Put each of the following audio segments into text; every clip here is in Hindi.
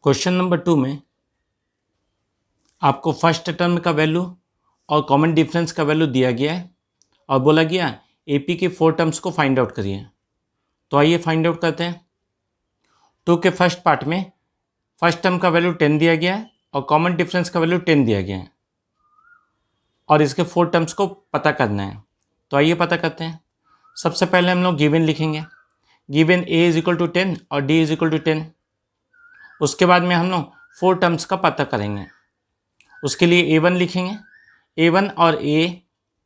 क्वेश्चन नंबर 2 में आपको फर्स्ट टर्म का वैल्यू और कॉमन डिफरेंस का वैल्यू दिया गया है और बोला गया एपी के 4 टर्म्स को फाइंड आउट करिए। तो आइए फाइंड आउट करते हैं। 2 के फर्स्ट पार्ट में फर्स्ट टर्म का वैल्यू 10 दिया गया है और कॉमन डिफरेंस का वैल्यू 10 दिया गया है और इसके 4 टर्म्स को पता करना है। तो आइए पता करते हैं। सबसे पहले हम लोग गिवन लिखेंगे। Given a is equal to 10 और डी इज इक्वल टू 10। उसके बाद में हम लोग 4 टर्म्स का पता करेंगे। उसके लिए a1 लिखेंगे। a1 और a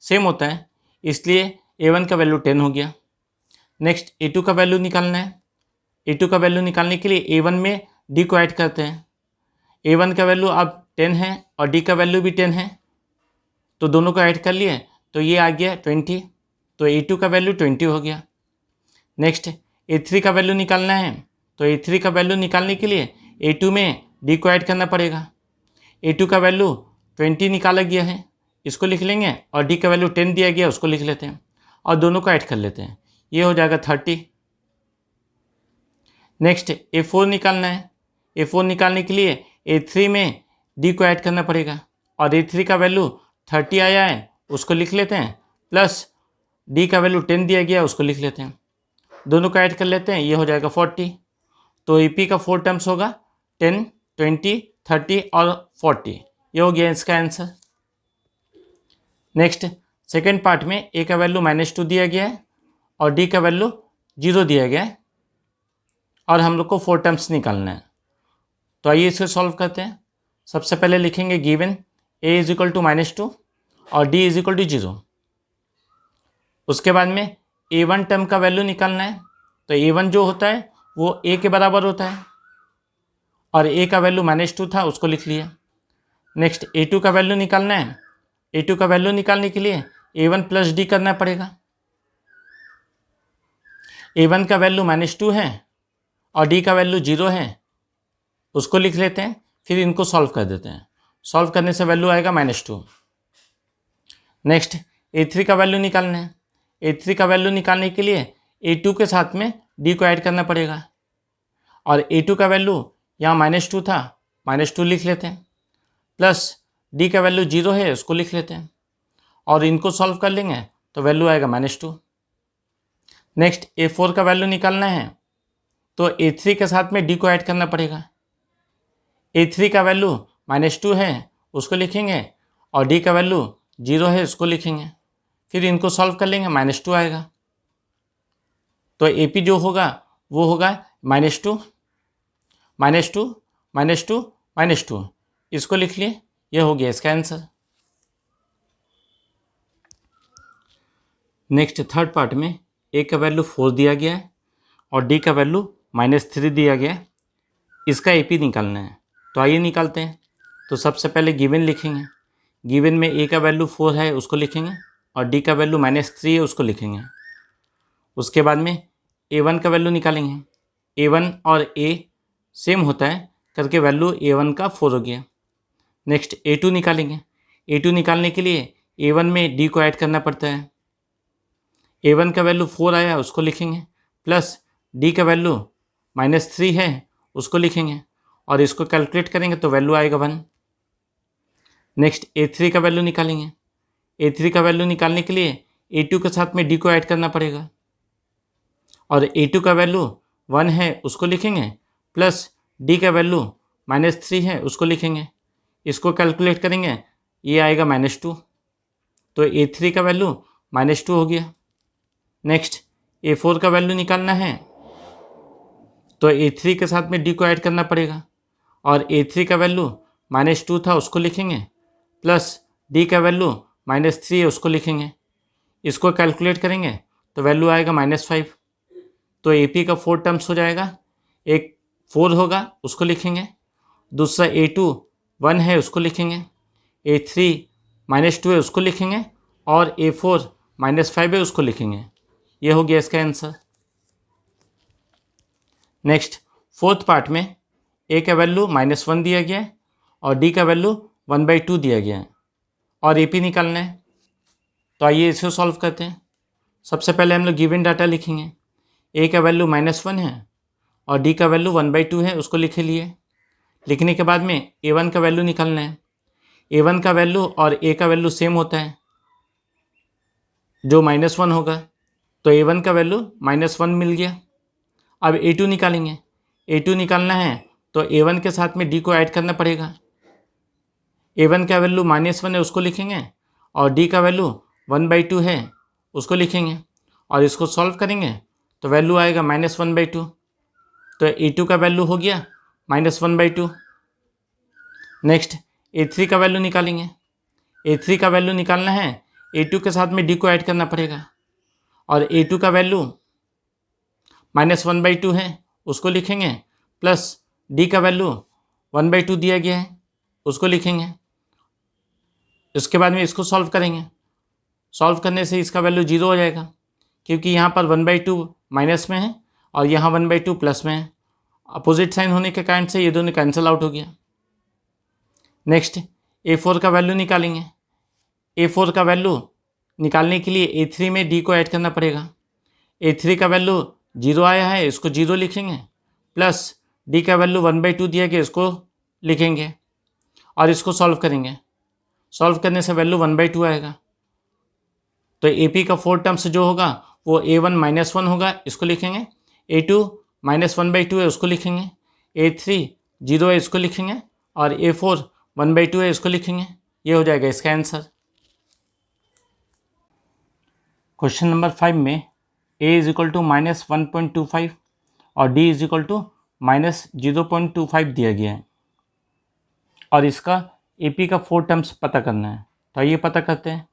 सेम होता है, इसलिए a1 का वैल्यू 10 हो गया। नेक्स्ट a2 का वैल्यू निकालना है। a2 का वैल्यू निकालने के लिए a1 में d को ऐड करते हैं। a1 का वैल्यू अब 10 है और d का वैल्यू भी 10 है, तो दोनों को ऐड कर लिए तो ये आ गया 20। तो a2 का वैल्यू 20 हो गया। नेक्स्ट a3 का वैल्यू निकालना है। तो a3 का वैल्यू निकालने के लिए a2 में d को ऐड करना पड़ेगा। a2 का वैल्यू 20 निकाला गया है, इसको लिख लेंगे, और d का वैल्यू 10 दिया गया उसको लिख लेते हैं और दोनों को ऐड कर लेते हैं। ये हो जाएगा 30। नेक्स्ट a4 निकालना है। a4 निकालने के लिए a3 में d को ऐड करना पड़ेगा और a3 का वैल्यू 30 आया है उसको लिख लेते हैं, प्लस d का वैल्यू 10 दिया गया उसको लिख लेते हैं, दोनों को ऐड कर लेते हैं। ये हो जाएगा 40। तो AP का 4 टर्म्स होगा 10, 20, 30 और 40। ये हो गया इसका आंसर। नेक्स्ट सेकेंड पार्ट में a का वैल्यू -2 दिया गया है और d का वैल्यू 0 दिया गया है और हम लोग को 4 टर्म्स निकालना है। तो आइए इसे सॉल्व करते हैं। सबसे पहले लिखेंगे given a is equal to -2 और d इज इक्वल टू 0। उसके बाद में a1 टर्म का वैल्यू निकालना है। तो a1 जो होता है वो a के बराबर होता है और a का वैल्यू -2 था उसको लिख लिया। नेक्स्ट a2 का वैल्यू निकालना है। a2 का वैल्यू निकालने के लिए a1 प्लस d करना पड़ेगा। a1 का वैल्यू -2 है और d का वैल्यू 0 है, उसको लिख लेते हैं, फिर इनको सॉल्व कर देते हैं। सॉल्व करने से वैल्यू आएगा -2। नेक्स्ट a3 का वैल्यू निकालना है। a3 का वैल्यू निकालने के लिए a2 के साथ में d को ऐड करना पड़ेगा और a2 का वैल्यू यहाँ -2 था, -2 लिख लेते हैं, प्लस d का वैल्यू 0 है उसको लिख लेते हैं और इनको सॉल्व कर लेंगे तो वैल्यू आएगा -2। नेक्स्ट a4 का वैल्यू निकालना है। तो a3 के साथ में d को ऐड करना पड़ेगा। a3 का वैल्यू -2 है उसको लिखेंगे और d का वैल्यू 0 है उसको लिखेंगे, फिर इनको सॉल्व कर लेंगे, -2 आएगा। तो AP जो होगा वो होगा -2, -2, -2, -2, इसको लिख लिए। ये हो गया इसका आंसर। नेक्स्ट थर्ड पार्ट में A का वैल्यू 4 दिया गया है और D का वैल्यू -3 दिया गया है। इसका AP निकालना है। तो आइए निकालते हैं। तो सबसे पहले गिवन लिखेंगे। गिवन में A का वैल्यू 4 है उसको लिखेंगे और D का वैल्यू -3 है उसको लिखेंगे। उसके बाद में A1 का वैल्यू निकालेंगे। A1 और A सेम होता है करके वैल्यू A1 का 4 हो गया। नेक्स्ट A2 निकालेंगे। A2 निकालने के लिए A1 में D को ऐड करना पड़ता है। A1 का वैल्यू 4 आया उसको लिखेंगे, प्लस D का वैल्यू -3 है उसको लिखेंगे और इसको कैलकुलेट करेंगे तो वैल्यू आएगा 1। नेक्स्ट A3 का वैल्यू निकालेंगे। A3 का वैल्यू निकालने के लिए A2 के साथ में D को ऐड करना पड़ेगा और A2 का वैल्यू 1 है उसको लिखेंगे, प्लस D का वैल्यू -3 है उसको लिखेंगे, इसको कैलकुलेट करेंगे, ये आएगा -2। तो A3 का वैल्यू -2 हो गया। नेक्स्ट A4 का वैल्यू निकालना है। तो A3 के साथ में D को ऐड करना पड़ेगा और A3 का वैल्यू -2 था उसको लिखेंगे, प्लस D का वैल्यू -3 है उसको लिखेंगे, इसको कैलकुलेट करेंगे तो वैल्यू आएगा -5। तो AP का 4 टर्म्स हो जाएगा। एक 4 होगा उसको लिखेंगे, दूसरा A2 1 है उसको लिखेंगे, A3 -2 है उसको लिखेंगे और A4 -5 है उसको लिखेंगे। ये हो गया इसका आंसर। नेक्स्ट फोर्थ पार्ट में A का वैल्यू -1 दिया गया है और D का वैल्यू 1/2 दिया गया है और AP निकालना है। तो आइए इसे सॉल्व करते हैं। सबसे पहले हम लोग गिवन डाटा लिखेंगे। A का वैल्यू -1 है और D का वैल्यू 1/2 है उसको लिख लिए। लिखने के बाद में A1 का वैल्यू निकालना है। A1 का वैल्यू और A का वैल्यू सेम होता है, जो -1 होगा, तो A1 का वैल्यू -1 मिल गया। अब A2 निकालेंगे। A2 निकालना है तो A1 के साथ में D को ऐड करना पड़ेगा। A1 का वैल्यू -1 है, उसको लिखेंगे, और D का वैल्यू 1/2 है, उसको लिखेंगे, और इसको सॉल्व करेंगे तो वैल्यू आएगा -1/2। तो A2 का वैल्यू हो गया -1/2। नेक्स्ट A3 का वैल्यू निकालेंगे। A3 का वैल्यू निकालना है, A2 के साथ में D को ऐड करना पड़ेगा, और A2 का वैल्यू -1/2 है, उसको लिखेंगे, प्लस D का वैल्यू 1/2 दिया गया है, उसको लिखेंगे। इसके बाद में इसको सॉल्व करेंगे। सॉल्व करने से इसका वैल्यू 0 हो जाएगा, क्योंकि यहाँ पर 1/2 माइनस में है और यहाँ 1/2 प्लस में है। अपोजिट साइन होने के कारण से ये दोनों कैंसिल आउट हो गया। नेक्स्ट A4 का वैल्यू निकालेंगे। A4 का वैल्यू निकालने के लिए A3 में D को ऐड करना पड़ेगा। A3 का वैल्यू 0 आया है, इसको 0 लिखेंगे, प्लस D का वैल्यू 1/2 दिया गया, इसको लिखेंगे, और इसको सॉल्व करेंगे। सॉल्व करने से वैल्यू 1/2 आएगा। तो AP का 4 टर्म्स जो होगा वो A1 -1 होगा, इसको लिखेंगे। A2 -1/2 है, उसको लिखेंगे। A3 0 है, इसको लिखेंगे, और A4 1/2 है, इसको लिखेंगे। ये हो जाएगा इसका आंसर। क्वेश्चन नंबर 5 में A = -1.25 और D = -0.25 दिया गया है, और इसका AP का 4 टर्म्स पता करना है। तो आइए पता करते हैं।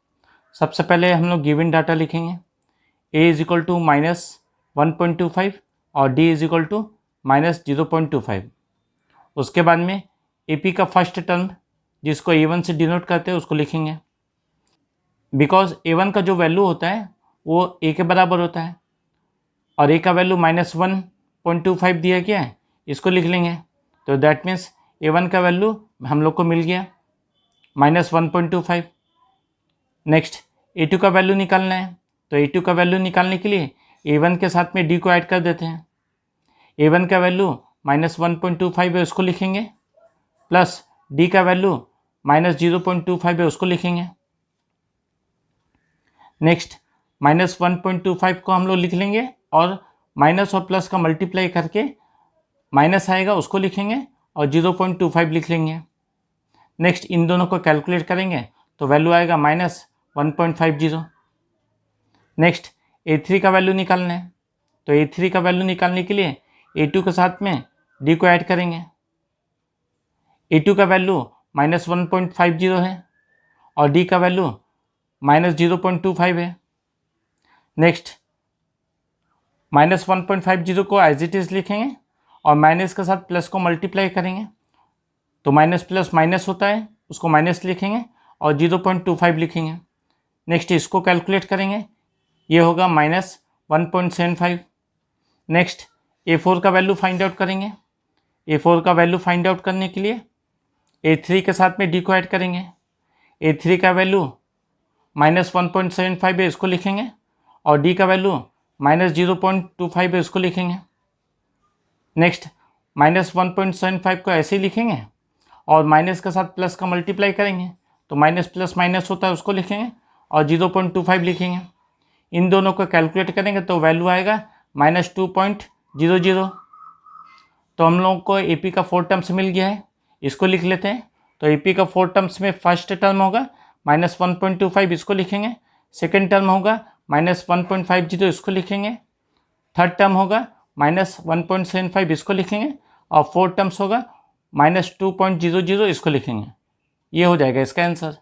सबसे पहले हम लोग गिवन डाटा लिखेंगे। A = -1.25 और D = -0.25। उसके बाद में AP का फर्स्ट टर्म, जिसको A1 से डिनोट करते हैं, उसको लिखेंगे। बिकॉज A1 का जो वैल्यू होता है वो A के बराबर होता है, और A का वैल्यू -1.25 दिया गया है, इसको लिख लेंगे। तो दैट मीन्स A1 का वैल्यू हम लोग को मिल गया -1.25। नेक्स्ट A2 का वैल्यू निकालना है। तो A2 का वैल्यू निकालने के लिए A1 के साथ में D को ऐड कर देते हैं। A1 का वैल्यू -1.25 है, उसको लिखेंगे, प्लस D का वैल्यू -0.25 है, उसको लिखेंगे। नेक्स्ट -1.25 को हम लोग लिख लेंगे, और माइनस और प्लस का मल्टीप्लाई करके माइनस आएगा, उसको लिखेंगे, और 0.25 लिख लेंगे। नेक्स्ट इन दोनों को कैलकुलेट करेंगे तो वैल्यू आएगा -1.50। नेक्स्ट A3 का वैल्यू निकालना है। तो A3 का वैल्यू निकालने के लिए A2 के साथ में D को ऐड करेंगे। A2 का वैल्यू -1.50 है, और D का वैल्यू -0.25 है। नेक्स्ट -1.50 को एज इट इज़ लिखेंगे, और माइनस के साथ प्लस को मल्टीप्लाई करेंगे, तो माइनस प्लस माइनस होता है, उसको माइनस लिखेंगे, और 0.25 लिखेंगे। नेक्स्ट इसको कैलकुलेट करेंगे, ये होगा -1.75। नेक्स्ट A4 का वैल्यू फाइंड आउट करेंगे। A4 का वैल्यू फाइंड आउट करने के लिए A3 के साथ में D को ऐड करेंगे। A3 का वैल्यू -1.75 है, इसको लिखेंगे, और D का वैल्यू -0.25 है, इसको लिखेंगे। नेक्स्ट -1.75 को ऐसे ही लिखेंगे, और माइनस के साथ प्लस का मल्टीप्लाई करेंगे, तो माइनस प्लस माइनस होता है, उसको लिखेंगे, और 0.25 लिखेंगे। इन दोनों को कैलकुलेट करेंगे तो वैल्यू आएगा -2.00। तो हम लोगों को AP का 4 टर्म्स मिल गया है, इसको लिख लेते हैं। तो AP का 4 टर्म्स में फर्स्ट टर्म होगा -1.25, इसको लिखेंगे। सेकेंड टर्म होगा -1.50, इसको लिखेंगे। थर्ड टर्म होगा -1.75, इसको लिखेंगे, और फोर्थ टर्म्स होगा -2.00, इसको लिखेंगे। ये हो जाएगा इसका आंसर।